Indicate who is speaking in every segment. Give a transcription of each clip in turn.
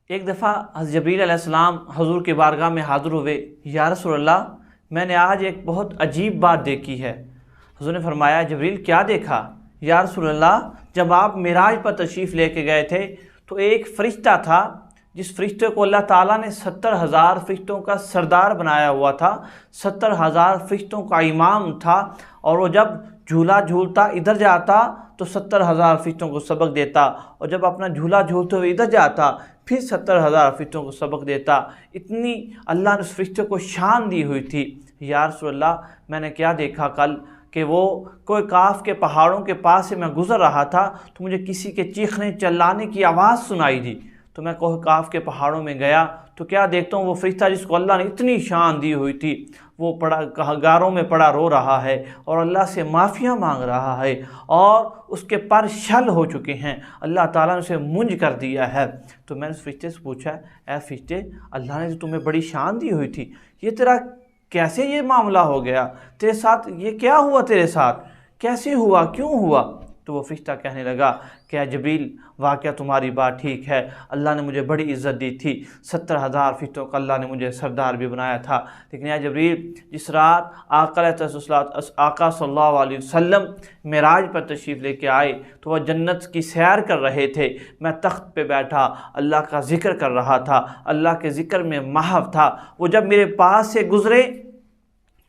Speaker 1: ایک دفعہ حضرت جبریل علیہ السلام حضور کی بارگاہ میں حاضر ہوئے، یا رسول اللہ میں نے آج ایک بہت عجیب بات دیکھی ہے۔ حضور نے فرمایا جبریل کیا دیکھا؟ یا رسول اللہ جب آپ معراج پر تشریف لے کے گئے تھے تو ایک فرشتہ تھا جس فرشتے کو اللہ تعالیٰ نے 70,000 فرشتوں کا سردار بنایا ہوا تھا، 70,000 فرشتوں کا امام تھا، اور وہ جب جھولا جھولتا ادھر جاتا تو 70,000 فرشتوں کو سبق دیتا، اور جب اپنا جھولا جھولتے ہوئے ادھر جاتا پھر 70,000 فرشتوں کو سبق دیتا۔ اتنی اللہ نے اس فرشتے کو شان دی ہوئی تھی۔ یا رسول اللہ میں نے کیا دیکھا کل کہ وہ کوئی کاف کے پہاڑوں کے پاس سے میں گزر رہا تھا تو مجھے کسی کے چیخنے چلانے کی آواز سنائی دی، تو میں کوہ کاف کے پہاڑوں میں گیا تو کیا دیکھتا ہوں وہ فرشتہ جس کو اللہ نے اتنی شان دی ہوئی تھی وہ غاروں میں پڑا رو رہا ہے اور اللہ سے معافیاں مانگ رہا ہے، اور اس کے پر شل ہو چکے ہیں، اللہ تعالیٰ نے اسے منج کر دیا ہے۔ تو میں نے اس فرشتے سے پوچھا اے فرشتے، اللہ نے تمہیں بڑی شان دی ہوئی تھی، یہ تیرا کیسے یہ معاملہ ہو گیا؟ تیرے ساتھ یہ کیا ہوا؟ تیرے ساتھ کیسے ہوا؟ کیوں ہوا؟ تو وہ فرشتہ کہنے لگا کہ اے جبریل واقعہ تمہاری بات ٹھیک ہے، اللہ نے مجھے بڑی عزت دی تھی، 70,000 فرشتوں کا اللہ نے مجھے سردار بھی بنایا تھا، لیکن اے جبریل جس رات آقا صلی اللہ علیہ وسلم معراج پر تشریف لے کے آئے تو وہ جنت کی سیر کر رہے تھے، میں تخت پہ بیٹھا اللہ کا ذکر کر رہا تھا، اللہ کے ذکر میں محو تھا، وہ جب میرے پاس سے گزرے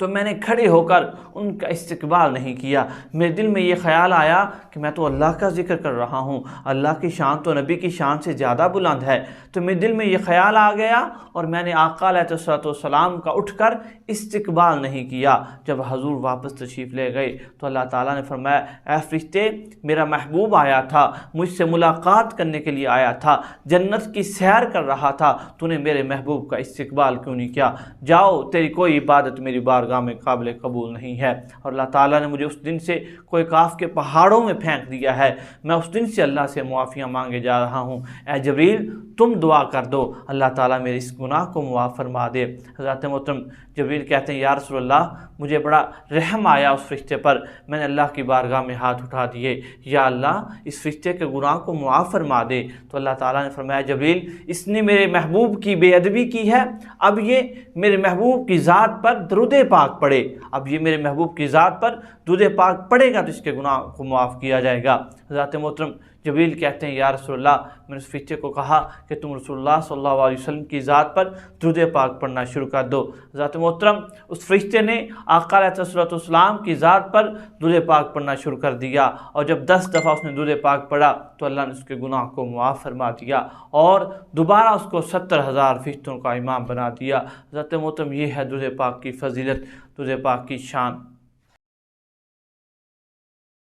Speaker 1: تو میں نے کھڑے ہو کر ان کا استقبال نہیں کیا۔ میرے دل میں یہ خیال آیا کہ میں تو اللہ کا ذکر کر رہا ہوں، اللہ کی شان تو نبی کی شان سے زیادہ بلند ہے، تو میرے دل میں یہ خیال آ گیا اور میں نے آقا علیہ السلام کا اٹھ کر استقبال نہیں کیا۔ جب حضور واپس تشریف لے گئے تو اللہ تعالیٰ نے فرمایا اے فرشتے میرا محبوب آیا تھا، مجھ سے ملاقات کرنے کے لیے آیا تھا، جنت کی سیر کر رہا تھا، تو نے میرے محبوب کا استقبال کیوں نہیں کیا؟ جاؤ تیری کوئی عبادت میری بارگاہ میں قابل قبول نہیں ہے۔ اور اللہ تعالیٰ نے مجھے اس دن سے کوئی کاف کے پہاڑوں میں پھینک دیا ہے، میں اس دن سے اللہ سے معافیاں مانگے جا رہا ہوں۔ اے جبریل تم دعا کر دو اللہ تعالیٰ میرے اس گناہ کو معاف فرما دے۔ حضرت محترم جبریل کہتے ہیں یا رسول اللہ مجھے بڑا رحم آیا اس فرشتے پر، میں نے اللہ کی بارگاہ میں ہاتھ اٹھا دیے، یا اللہ اس فرشتے کے گناہ کو معاف فرما دے۔ تو اللہ تعالیٰ نے فرمایا جبریل اس نے میرے محبوب کی بے ادبی کی ہے، اب یہ میرے محبوب کی ذات پر درود پاک پڑھے، اب یہ میرے محبوب کی ذات پر درود پاک پڑھے گا تو اس کے گناہ کو معاف کیا جائے گا۔ حضرت محترم جبریل کہتے ہیں یا رسول اللہ میں نے اس فرشتے کو کہا کہ تم رسول اللہ صلی اللہ علیہ وسلم کی ذات پر درود پاک پڑھنا شروع کر دو۔ حضرت محترم اس فرشتے نے آقا علیہ السلام کی ذات پر درود پاک پڑھنا شروع کر دیا، اور جب 10 دفعہ اس نے درود پاک پڑھا تو اللہ نے اس کے گناہ کو معاف فرما دیا اور دوبارہ اس کو 70,000 فرشتوں کا امام بنا دیا۔ حضرت محترم یہ ہے درود پاک کی فضیلت، درود پاک کی شان۔